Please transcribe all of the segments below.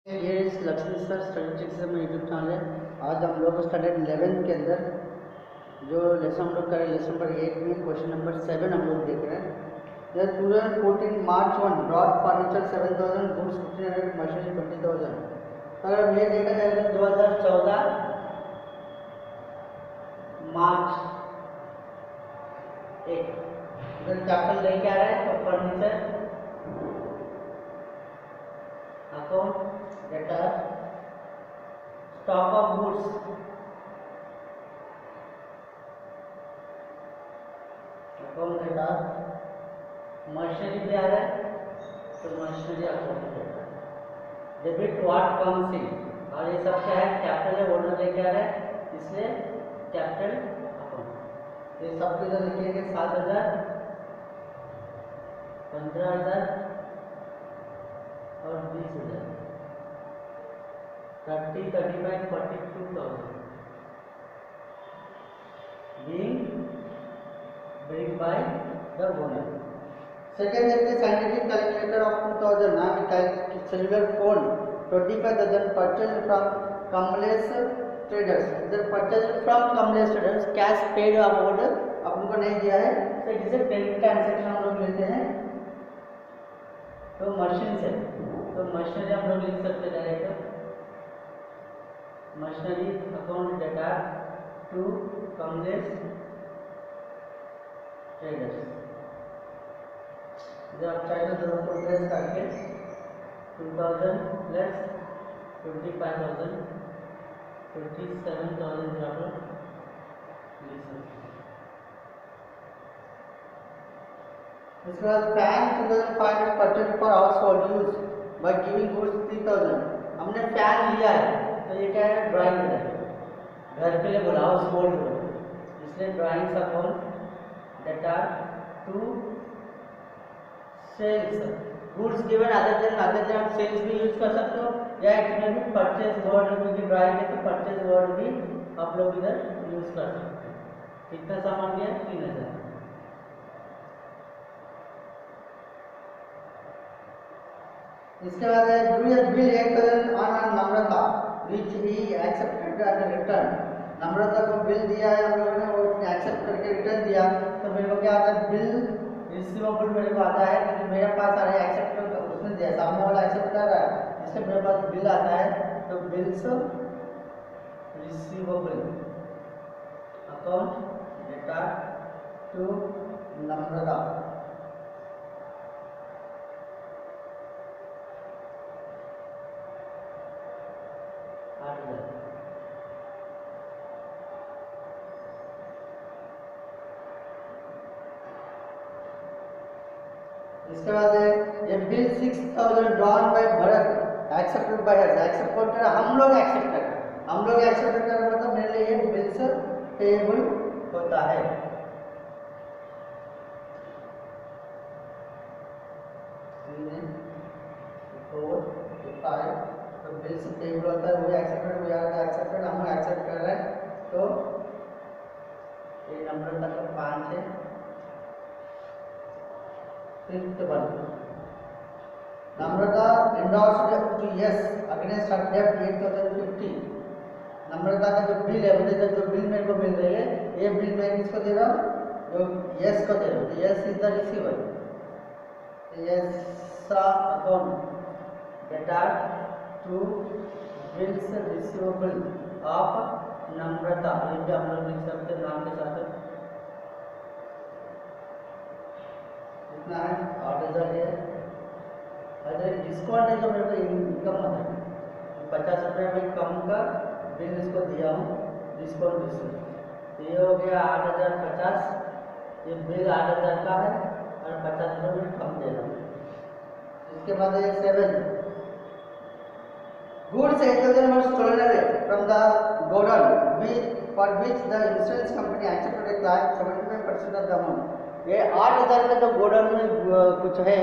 ये इस Lakshmi sir statistics में यूट्यूब चैनल है। आज हम लोग स्टैंडर्ड 11 के अंदर जो लेसन हम लोग करें लेसन नंबर 8 में क्वेश्चन नंबर 7 हम लोग देख रहे हैं। 2014 मार्च 1 ब्रॉड फर्नीचर 7000 गुड्स 1500 मशीन 20000। अगर हम ये देखा जाए तो 2014 मार्च 1 इधर कैपिटल लेके आ रहा है तो furniture account data stock of goods account data machinery भी आ रहा है तो machinery account data debit what comes in और ये सब क्या है कैपिटल है ओनर लेके आ रहा है इसलिए कैपिटल अकाउंट ये सब इधर लिखेंगे 7000 15000 और 20000 30, 35, 42,000 being bring by the owner. Second is the scientific calculator of 2000. Now we cellular phone 25,000 purchased from Kamlesh Traders. Either purchased from Kamlesh Traders, cash paid amount अपन को नहीं दिया है, तो इसे पेमेंट ट्रांजेक्शन हम लोग लेते हैं तो मशीन से, तो मशीनरी हम लोग लिख सकते हैं direct machinery account data to Kamlesh traders. जब चाहे तो प्रोग्रेस करके 2000 प्लस 25,000 27,000 इसके बाद fan 2500 purchase for house hold use by giving goods 3000। हमने फैन लिया है तो ये क्या है ड्राइंग है, घर के लिए बोला हाउस होल्ड इसलिए drawings account data to sales goods given other than आप सेल्स भी यूज कर सकते हो या इसमें भी परचेज वर्ड क्योंकि ड्राइंग है तो परचेज वर्ड भी आप लोग इधर यूज कर सकते हैं। कितना सामान गया 3000। इसके बाद bill 8000 on Namrata which he accepted and return. Namrata को बिल दिया है हम लोगों ने, वो एक्सेप्ट करके रिटर्न दिया तो मेरे को क्या आता है बिल रिसीवेबल मेरे को आता है क्योंकि मेरे पास आ रहा है एक्सेप्ट कर उसने दिया सामने वाला एक्सेप्ट कर रहा है इसलिए मेरे पास बिल आता है तो bills receivable account data to Namrata. इसके बाद ये bill 6000 drawn by Bharat accepted by us. Accept कौन कर हम लोग एक्सेप्ट कर हम लोग एक्सेप्ट कर मतलब मेरे लिए ये बिल्स पेएबल होता है। तो बिल्स पेएबल होता है वो एक्सेप्टेड वी आर एक्सेप्टेड हम एक्सेप्ट कर रहे हैं तो ये नंबर तक 5 है। Fifth one Namrata endorsed to यस अगेंस्ट हर डेब्ट 8050। नम्रता का जो बिल है मुझे जो बिल मेरे को मिल रही है ये बिल मैं किसको दे रहा हूँ जो यस को दे रहा हूँ। Yes is the receiver yes account data to bills receivable of Namrata. ये भी हम लोग लिख सकते हैं नाम के साथ कितना है 8000 है। अगर डिस्काउंट है तो मेरे को इनकम होता है 50 रुपये में कम का बिल इसको दिया हूँ डिस्काउंट तो ये हो गया 8050। ये बिल 8000 का है और 50 रुपये में कम दे रहा हूँ। इसके बाद ये 7 goods 8000 were stolen from the godown for which the insurance company accepted a claim 75% of the amount। ये 8000 का जो गोडाउन में कुछ है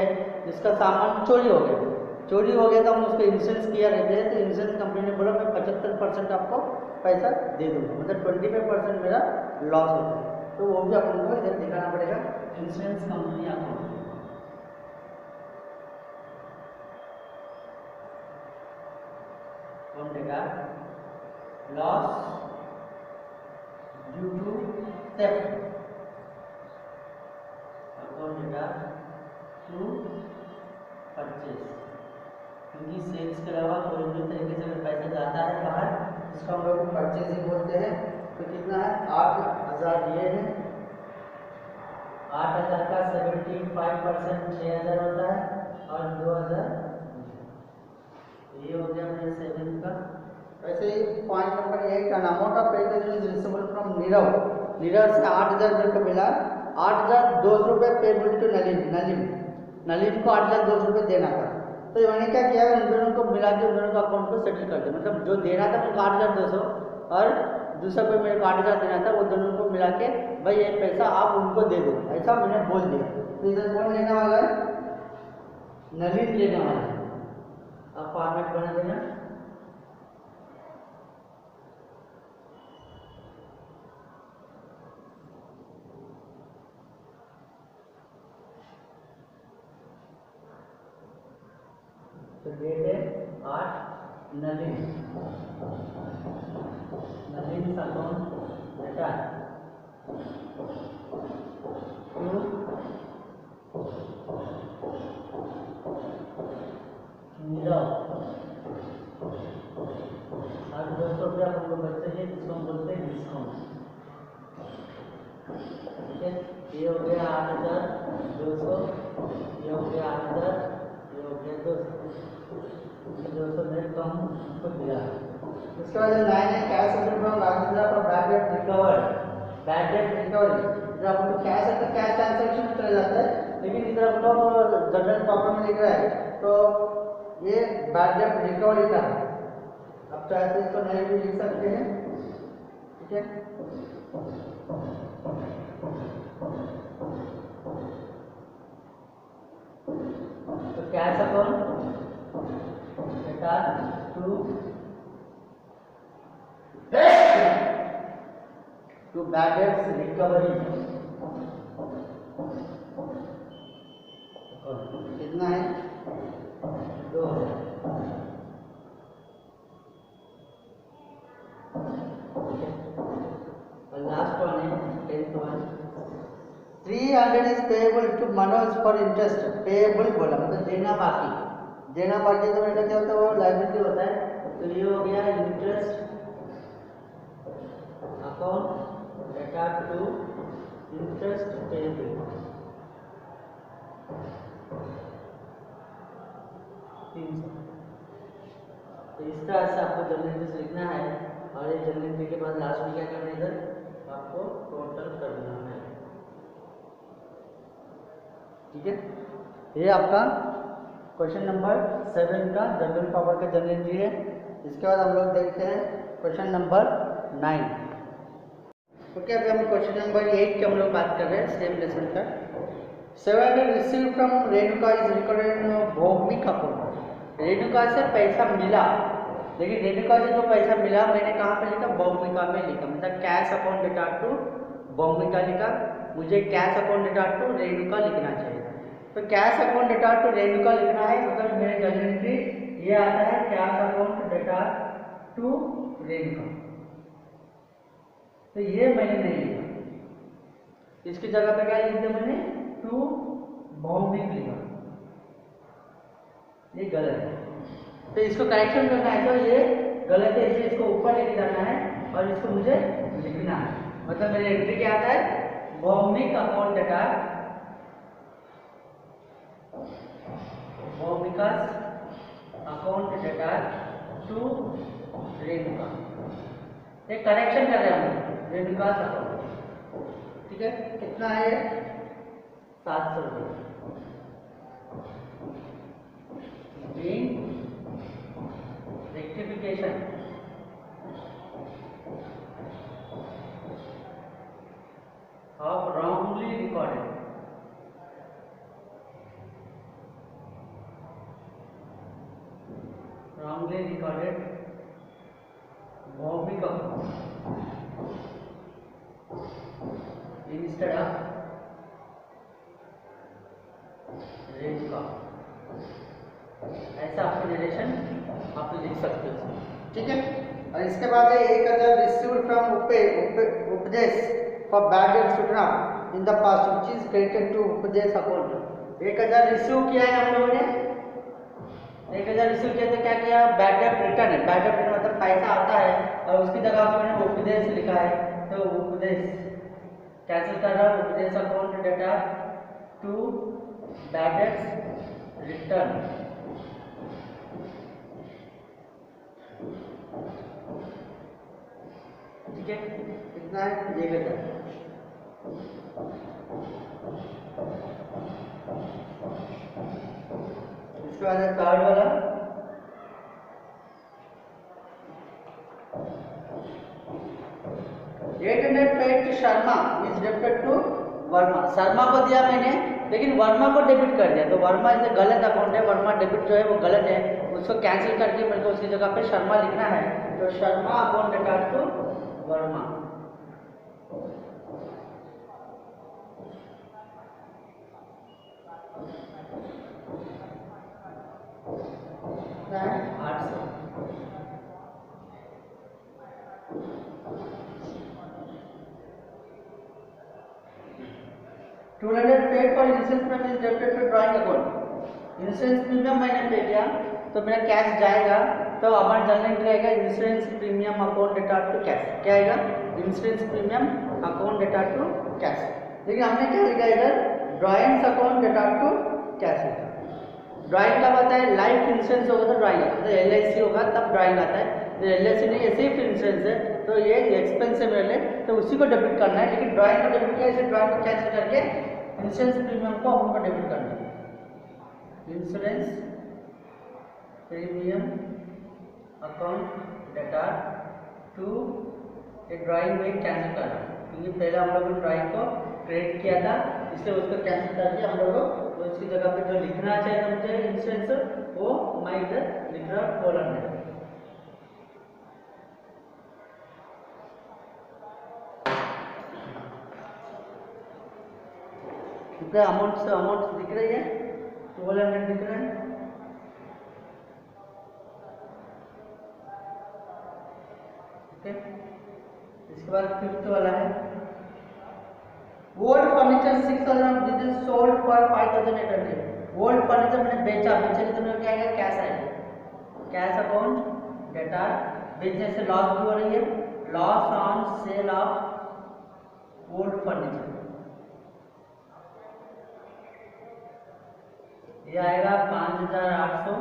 जिसका सामान चोरी हो गया तो हम उसको इंश्योरेंस किया रहते हैं तो इंश्योरेंस कंपनी ने बोला मैं 75% आपको पैसा दे दूँगा मतलब 25% मेरा लॉस होता है तो वो भी अपन को इधर दिखाना पड़ेगा insurance company account. Account debtor loss due to theft, account data to purchase, क्योंकि सेल्स के अलावा कोई भी तरीके से अगर पैसा जाता है बाहर, इसको हम लोग परचेजिंग बोलते हैं। तो कितना है 8,000 ये है, 8,000 का 75% 6,000 होता है और 2,000 ये हो गया मेरे 7 का। वैसे ही पॉइंट नंबर 8 का amount of payment is receivable from Nirav, Nirav से 8,000 रुपये को मिला, 8,200 रुपये पेबल टू नलिन, नलिन को 8,200 रुपये देना था। तो मैंने क्या किया, उन दोनों को मिला के उन दोनों का अकाउंट को सेटल कर दिया, मतलब जो देना था उनको 8,200 और दूसरा कोई मेरे को 8,000 देना था, वो दोनों को मिला के भाई ये पैसा आप उनको दे दो, ऐसा मैंने बोल दिया। तो इधर कौन लेने वाला है, नलिन लेने वाला है। अब फॉर्मेट बना देना, तो डेट है 8 Nalin, Nalin account data to Nirav, 8,200 रुपया हम लोग बचते हैं, जिसको हम बोलते हैं डिस्काउंट। ठीक है, ये हो गया 8,200, ये हो गया 8,000, ये हो गया 200 में कम उसको दिया। उसके बाद 9 है cash from Rajendra for bad debt recovered, bad debt recovery. जब हम लोग कैश है तो कैश ट्रांजैक्शन में चला जाता है, लेकिन इधर हम लोग जनरल प्रॉब्लम में लिख रहा है तो ये बैड डेट रिकवरी का है। अब चाहे तो इसको नहीं भी लिख सकते हैं। ठीक है, तो cash account data to bad debts recovery, कितना है 2,000। और लास्ट वन है 10th one, 300 is payable to Manoj for interest, payable बोला मतलब देना बाकी, देना बाकी तो बेटा क्या होता है, वो लायबिलिटी होता है। तो ये हो गया interest account data to interest payable. तो इस तरह से आपको जनरल एंट्री लिखना है और ये जनरल एंट्री के बाद लास्ट में क्या करना है, इधर आपको टोटल करना है। ठीक है, ये आपका क्वेश्चन नंबर 7 का जनरल पावर का जनरल एंट्री है। इसके बाद हम लोग देखते हैं क्वेश्चन नंबर 9। ओके, अभी हम क्वेश्चन नंबर 8 की हम लोग बात कर रहे हैं, सेम लेसन का। 700 receive from Renuka is recorded in Bhaumik account, Renuka से पैसा मिला, लेकिन रेणुका से जो पैसा मिला मैंने कहाँ पे लिखा, भौमिका में लिखा, मतलब cash account data to Bhaumika लिखा, मुझे cash account data to Renuka लिखना चाहिए। तो cash account data to Renuka लिखना है, मतलब मेरे जनरल एंट्री ये आता है cash account data to Renuka. तो ये मैंने नहीं लिखा, इसकी जगह पे क्या लिख दिया मैंने, टू भौमिक लिखा, ये गलत है। तो इसको करेक्शन करना है, तो ये गलत है इसलिए इसको ऊपर लेके जाना है और इसको मुझे लिखना है। मतलब मेरी एंट्री क्या आता है, Bhaumik account debtor, Bhaumika account data to Renuka, एक करेक्शन कर रहे हैं हम रेणुका अकाउंट। ठीक है, कितना है 700 रुपये। Rectification of wrongly recorded, Bhaumik account instead of Renuka, ऐसा आपका नरेशन आप लिख सकते हो। ठीक है। और इसके बाद है 1000 received from Upadesh for bad debts return in the past which is credited to Upadesh account. 1000 receive किया है हम लोगों ने, 1000 रिसीव किया तो क्या किया, बैड डेट रिटर्न है, बैड डेट मतलब पैसा आता है और उसकी जगह पर मैंने उपदेश लिखा है, तो उपदेश कैंसिल कर रहा हूँ, Upadesh account data to bad debts return. ठीक है, कितना है 1000। इसके बाद है थर्ड वाला, $800 Sharma is debited to Verma. Sharma को दिया मैंने लेकिन वर्मा को डेबिट कर दिया, तो वर्मा इसे गलत अकाउंट है, वर्मा डेबिट जो है वो गलत है, उसको कैंसिल करके मेरे को उसकी जगह पे शर्मा लिखना है, तो Sharma account debit to Verma. $200 paid for insurance premium is debited to drawing account. Insurance premium मैंने पे किया तो मेरा कैश जाएगा, तो अमाउंट जनरल एंट्री आएगा insurance premium account data to cash. क्या आएगा, insurance premium account data to cash. लेकिन हमने क्या लिखा इधर, drawings account data to cash लिखा। ड्राइंग कब आता है, लाइफ इंश्योरेंस होगा तो ड्राइंग आता है, LIC होगा तब ड्राइंग आता है, LIC नहीं, सिर्फ इंश्योरेंस है तो ये एक्सपेंस है मेरे लिए, तो उसी को डेबिट करना है। लेकिन ड्राइंग को डेबिट किया, इसे ड्राइंग को कैंसिल करके इंश्योरेंस प्रीमियम को हमको डेबिट करना है। Insurance premium account data to एक ड्राइंग में कैंसिल करना, क्योंकि पहले हम लोग ने ड्राइंग को क्रिएट किया था, इसलिए उसको कैंसिल करके हम लोग तो उसकी जगह पे जो लिखना चाहिए मुझे इंश्योरेंस वो मैं इधर लिख रहा हूँ कॉलम में। अमाउंट दिख रही है, 1200 दिख रहा है। ओके, इसके बाद फिफ्थ वाला है old furniture 6000 this is sold for 5800। Old furniture मैंने बेचा, बेचने तो मेरा क्या आएगा, कैश आएगा, कैश अकाउंट डेटा। बेचने से लॉस भी हो रही है, loss on sale of old furniture, ये आएगा 5800,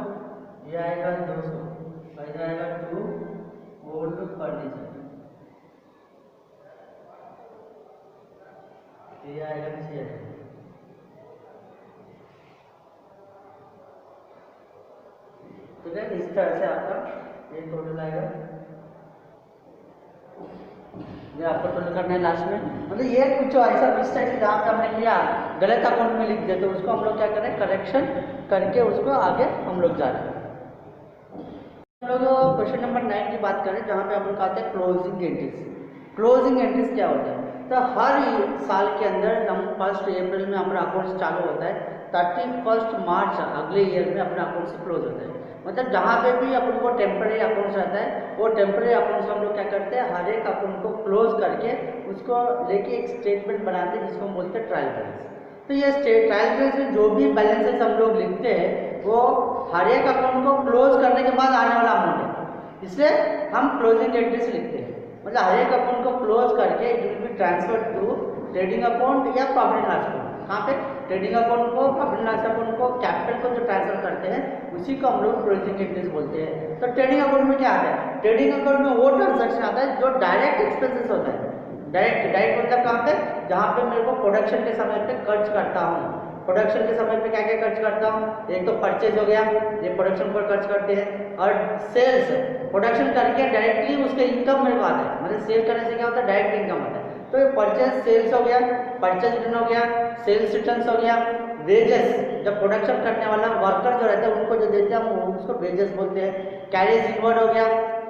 ये आएगा 200, इधर आएगा टू ओल्ड फर्नीचर, ये आएगा 6000। तो क्या इस तरह से आपका ये टोटल आएगा, ये आपको टोटल करना है लास्ट में। मतलब ये कुछ ऐसा मिस्टेक जहाँ पे हमने किया गलत अकाउंट में लिख दिया, तो उसको हम लोग क्या करें, करेक्शन करके उसको आगे हम लोग जा रहे हैं। हम लोग क्वेश्चन नंबर 9 की बात करें, जहाँ पे हम लोग आते हैं क्लोजिंग एंट्रीज। क्लोजिंग एंट्रीज क्या होता है, तो हर साल के अंदर हम 1 अप्रैल में हमारा अकाउंट चालू होता है, 31 मार्च अगले ईयर में अपना अकाउंट से क्लोज होता है। मतलब जहाँ पे भी अपन को टेम्पररी अकाउंट रहता है, वो टेम्पररी अकाउंट से हम लोग क्या करते हैं, हर एक अकाउंट को क्लोज करके उसको लेके एक स्टेटमेंट बनाते हैं, जिसको हम बोलते हैं ट्रायल बैलेंस। तो ये ट्रायल बैलेंस में जो भी बैलेंसेस हम लोग लिखते हैं वो हर एक अकाउंट को क्लोज करने के बाद आने वाला अमाउंट है, इसलिए हम क्लोजिंग एंट्रीज लिखते हैं। मतलब हर एक अकाउंट को क्लोज करके it will be transfer to trading account या प्रॉफिट एंड लॉस अकाउंट। कहाँ पे, ट्रेडिंग अकाउंट को, प्रॉफिट एंड लॉस अकाउंट को, कैपिटल को जो ट्रांसफर करते हैं उसी को हम लोग क्लोजिंग एंट्रीज बोलते हैं। तो ट्रेडिंग अकाउंट में क्या आता है, ट्रेडिंग अकाउंट में वो ट्रांजेक्शन आता है जो डायरेक्ट एक्सपेंसेस होता है। डायरेक्ट मतलब कहाँ पे, जहाँ पे मेरे को प्रोडक्शन के समय पे खर्च करता हूँ। प्रोडक्शन के समय पे क्या क्या खर्च करता हूँ, एक तो परचेज हो गया, ये प्रोडक्शन पर खर्च करते हैं, और सेल्स, प्रोडक्शन करके डायरेक्टली उसका इनकम मेरे को आता है। मतलब सेल करने से क्या होता है, डायरेक्ट इनकम आता है। तो ये परचेज सेल्स हो गया, परचेज रिटर्न हो गया, सेल्स रिटर्न हो गया, वेजेस, जब प्रोडक्शन करने वाला वर्कर जो रहता है उनको जो देते हैं हम उसको वेजेस बोलते हैं। कैरेज इनवर्ड हो गया,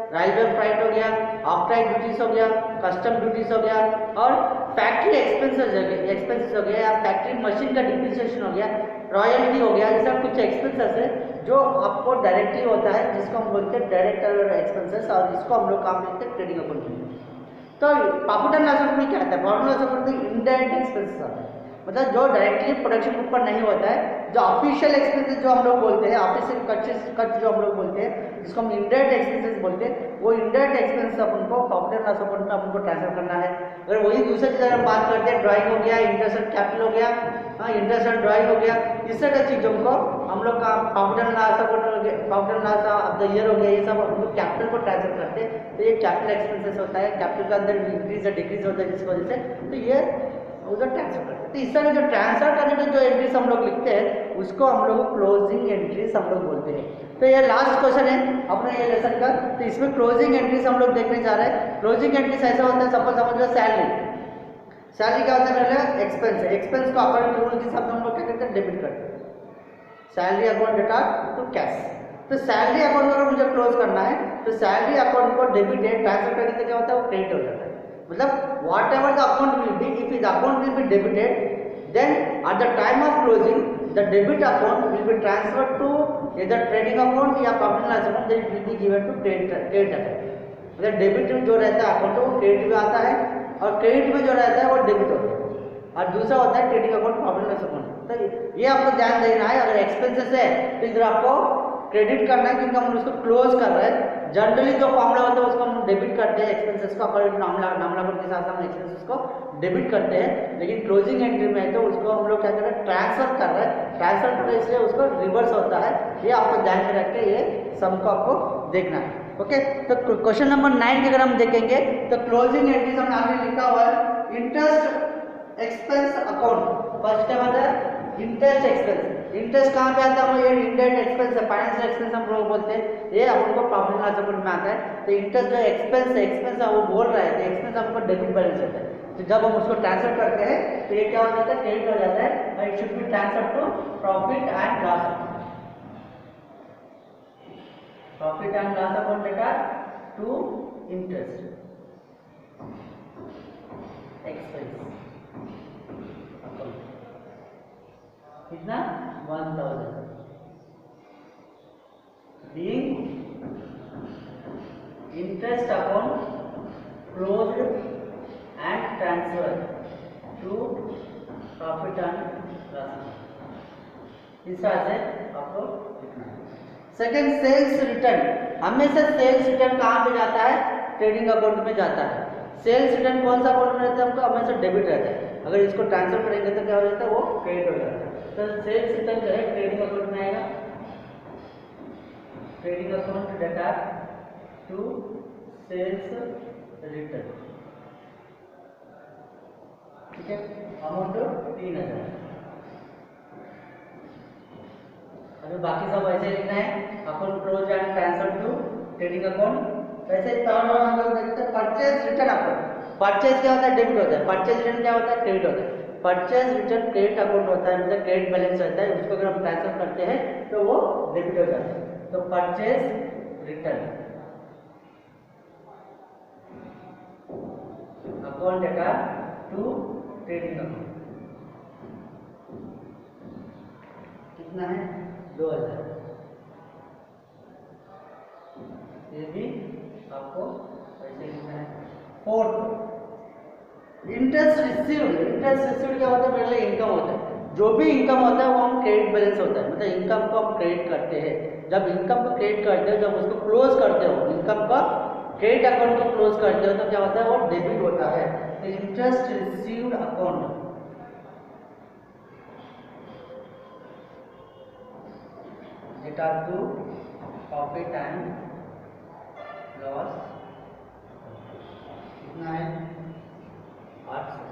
रेलवे फ्राइट हो गया, ऑफराइट ड्यूटीज हो गया, कस्टम ड्यूटीज हो गया, और फैक्ट्री एक्सपेंसेस हो गया, या फैक्ट्री मशीन का डिप्रिसिएशन हो गया, रॉयल्टी हो गया। ये सब कुछ एक्सपेंसेस है जो आपको डायरेक्टली होता है, जिसको हम बोलते हैं डायरेक्ट एक्सपेंसेस, और इसको हम लोग काम लेते हैं ट्रेडिंग अकाउंट में। तो प्रॉफिट एंड लॉस अकाउंट में क्या आता है? प्रॉफिट लॉस अकाउंट में इनडायरेक्ट एक्सपेंसेस आता है, मतलब जो डायरेक्टली प्रोडक्शन के ऊपर नहीं होता है, जो ऑफिशियल एक्सपेंसेस जो हम लोग बोलते हैं, ऑफिशियल खर्च जो हम लोग बोलते हैं, जिसको हम इनडायरेक्ट एक्सपेंसेस बोलते हैं, वो इनडायरेक्ट एक्सपेंसेस अपन को प्रॉफिट एंड लॉस अकाउंट में अपन को ट्रांसफर करना है। अगर वही दूसरी चीज़ अगर बात करते हैं, ड्राइंग हो गया, इंटरेस्ट एंड कैपिटल हो गया, इंटरेस्ट एंड ड्राइंग हो गया, इस तरह की चीज़ों को हम लोग का profit and loss account, profit and loss of the year हो गया, ये सब हम लोग कैपिटल को ट्रांसफर करते हैं, तो ये कैपिटल एक्सपेंसेस होता है। कैपिटल के अंदर इंक्रीज या डिक्रीज होता है जिसकी वजह से, तो ये उधर ट्रांसफर करते हैं। तो इस तरह जो ट्रांसफर करने के जो एंट्रीज हम लोग लिखते हैं, उसको हम लोग क्लोजिंग एंट्रीज हम लोग बोलते हैं। तो ये लास्ट क्वेश्चन है अपने ये लेसन का, तो इसमें क्लोजिंग एंट्रीज हम लोग देखने जा रहे हैं। क्लोजिंग एंट्रीज ऐसा होता है, सपोज समझ लो सैलरी, सैलरी क्या होता है? पहले एक्सपेंस है, एक्सपेंस को अकाउंट रूल के हिसाब से हम लोग क्या करते हैं? डेबिट करते हैं। Salary account data to cash. तो सैलरी अकाउंट अगर मुझे क्लोज करना है, तो सैलरी अकाउंट को डेबिट है ट्रांसफर करने से क्या होता है? वो क्रेडिट हो जाता है। मतलब whatever the account will be, if the account will be debited, then at the time of closing the debit account will be transfer to इधर ट्रेडिंग अकाउंट या profit loss account, then it will be given to credit account. मतलब debit जो रहता है account वो credit में आता है, और क्रेडिट में जो रहता है वो डेबिट होता है, और दूसरा होता है trading account, profit loss account. तो ये आपको ध्यान देना है। अगर एक्सपेंसेस है तो इधर आपको क्रेडिट करना है, क्योंकि हम उसको क्लोज कर रहे हैं। जनरली जो फॉर्मूला होता है उसको हम डेबिट करते हैं, एक्सपेंसेस को अकॉर्डिंग नामलागुण के साथ हम एक्सपेंसेस को डेबिट करते हैं। लेकिन क्लोजिंग एंट्री में तो उसको हम लोग क्या कर रहे हैं? ट्रांसफर कर रहे हैं। ट्रांसफर कर रहे हैं इसलिए उसको रिवर्स होता है। ये आपको ध्यान में रख के ये सम को आपको देखना है। ओके, तो क्वेश्चन नंबर 9 के अगर हम देखेंगे तो क्लोजिंग एंट्रीज हमने आगे लिखा हुआ है इंटरेस्ट एक्सपेंस अकाउंट। फर्स्ट क्या होता है? Interest expense. इंटरेस्ट कहाँ पे आता है? ये इनडायरेक्ट एक्सपेंस है, फाइनेंशियल एक्सपेंस हम लोग बोलते हैं, ये हमको प्रॉफिट लॉस अकाउंट में आता है। तो इंटरेस्ट जो एक्सपेंस है वो बोल रहा है, तो एक्सपेंस हमको डेबिट बैलेंस होता है। तो जब हम उसको ट्रांसफर करते हैं तो ये क्या हो जाता है? क्रेडिट हो जाता है, और it should be transfer to profit and loss account. Profit and loss account data to interest expense account. कितना? 1000 being interest account closed and transferred to profit and loss। इस तरह से आपको लिखना है। Second, sales return. हमेशा sales return कहाँ पे जाता है? ट्रेडिंग अकाउंट में जाता है। सेल्स रिटर्न कौन सा अकाउंट में रहता है? हमको हमेशा डेबिट रहता है। अगर इसको ट्रांसफर करेंगे तो क्या हो जाता है? वो क्रेडिट हो जाता है। तो सेल्स रिटर्न जो है ट्रेडिंग अकाउंट में आएगा। Trading account data to sales return, ठीक है। अमाउंट 3000। अभी बाकी सब ऐसे लिखना है, account close and transfer to trading account. वैसे थर्ड वन हम लोग देखते हैं परचेज रिटर्न अकाउंट। परचेज क्या होता है? डेबिट होता है। परचेज रिटर्न क्या होता है? क्रेडिट होता है। परचेज रिटर्न क्रेडिट अकाउंट होता है, मतलब क्रेडिट बैलेंस रहता है, उसको अगर हम ट्रांसफर करते हैं तो वो डेबिट हो जाता है। तो purchase return account data to trading account कितना है? 2000। ये भी आपको ऐसे लिखना है। Fourth, interest received. Interest received क्या होता है? पहले इनकम होता है। जो भी इनकम होता है वो हम क्रेडिट बैलेंस होता है, मतलब इनकम को हम क्रेडिट करते हैं। जब इनकम को क्रेडिट करते हो, जब उसको क्लोज करते हो, इनकम का क्रेडिट अकाउंट को क्लोज करते हो, तो क्या होता है? वो डेबिट होता है। तो interest received account data to profit and loss कितना है? 800।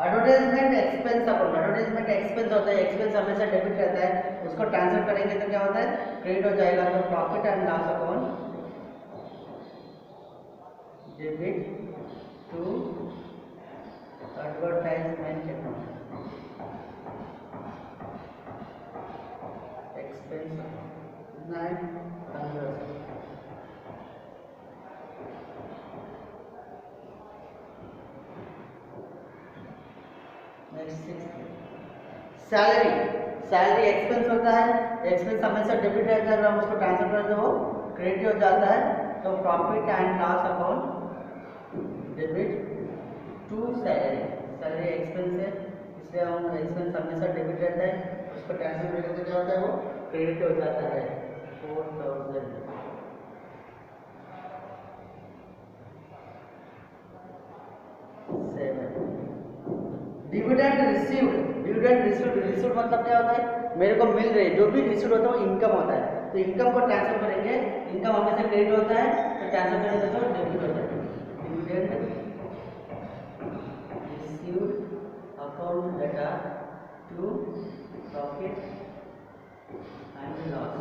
Advertisement expense account. Advertisement expense होता है, एक्सपेंस हमेशा डेबिट रहता है, उसको ट्रांसफर करेंगे तो क्या होता है? क्रेडिट हो जाएगा। तो profit and loss account debit to advertisement account expense कितना है? 1500। सैलरी, सैलरी एक्सपेंस होता है, एक्सपेंस हमेशा डेबिट रहता है, हम उसको ट्रांसफर करते हो क्रेडिट हो जाता है। तो profit and loss account debit to salary, salary expense है इसलिए हम एक्सपेंस हमेशा डेबिट रहता है, उसको ट्रांसफर करके क्या होता है वो क्रेडिट हो जाता है 4000। डिविडेंड रिसीव्ड, डिविडेंड रिसीव्ड मतलब क्या होता है, मेरे को मिल रही है, जो भी रिसीव्ड होता है वो इनकम होता है, तो इनकम को ट्रांसफर करेंगे, इनकम हमेशा क्रेडिट होता है तो ट्रांसफर करेंगे तो डेबिट हो जाता है। Dividend received account data to profit and loss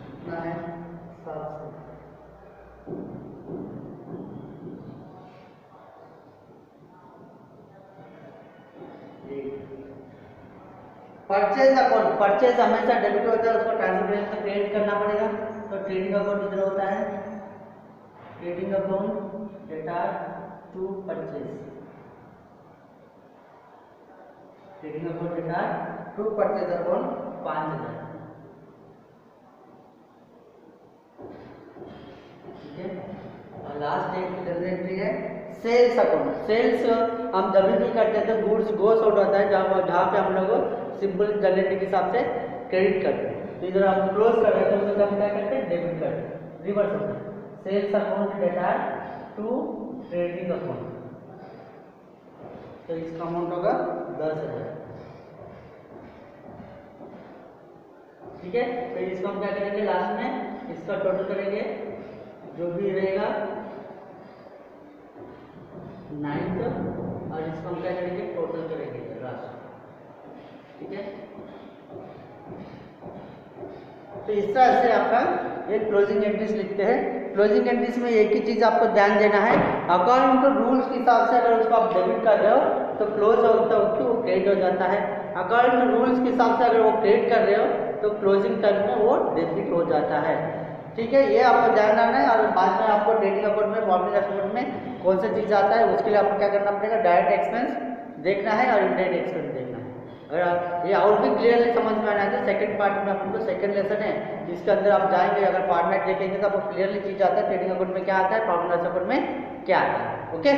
कितना है 700। परचेज अकाउंट, परचेज हमेशा डेबिट होता है, उसको ट्रांसफर क्रेडिट करना पड़ेगा, तो ट्रेडिंग अकाउंट इधर होता है, trading account data to purchase, trading account data to purchase account 5000। ठीक है, और लास्ट एक एंट्री है सेल्स अकाउंट। सेल्स हम जब भी करते हैं तो गुड्स गोस आउट होता है, जहाँ पे हम लोग सिंपल जनरेटर के हिसाब से क्रेडिट करते हैं, तो इधर हम क्लोज कर रहे हैं तो उसको हम क्या करते हैं डेबिट करते हैं, रिवर्स होता है। Sales account data to trading account, तो इसका अमाउंट होगा 10,000। ठीक है, तो इसको हम क्या करेंगे लास्ट में इसका टोटल करेंगे, जो भी रहेगा 9th, और इसको हम क्या करेंगे टोटल करेंगे लास्ट। ठीक है, तो इस तरह से आपका एक क्लोजिंग एंट्रीज लिखते हैं। क्लोजिंग एंट्रीज में एक ही चीज आपको ध्यान देना है, अकॉर्डिंग टू रूल्स के हिसाब से अगर उसको आप डेबिट कर रहे हो तो क्लोज होता है वो क्रेडिट हो जाता है, अकॉर्डिंग टू रूल्स के हिसाब से अगर वो क्रेडिट कर रहे हो तो क्लोजिंग टाइम में वो डेबिट हो जाता है। ठीक है, ये आपको ध्यान रखना है, और बाद में आपको ट्रेडिंग अकाउंट में प्रॉफिट अकाउंट में कौन सा चीज़ आता है उसके लिए आपको क्या करना पड़ेगा, डायरेक्ट एक्सपेंस देखना है और इनडायरेक्ट एक्सपेंस देखना है। अगर ये और भी क्लियरली समझ में आना है तो सेकंड पार्ट में अपन को सेकंड लेसन है जिसके अंदर आप जाएंगे, अगर फॉर्मेट देखेंगे तो आपको क्लियरली चीज़ आता है ट्रेडिंग अकाउंट में क्या आता है, प्रॉफिट अकाउंट में क्या आता है। ओके।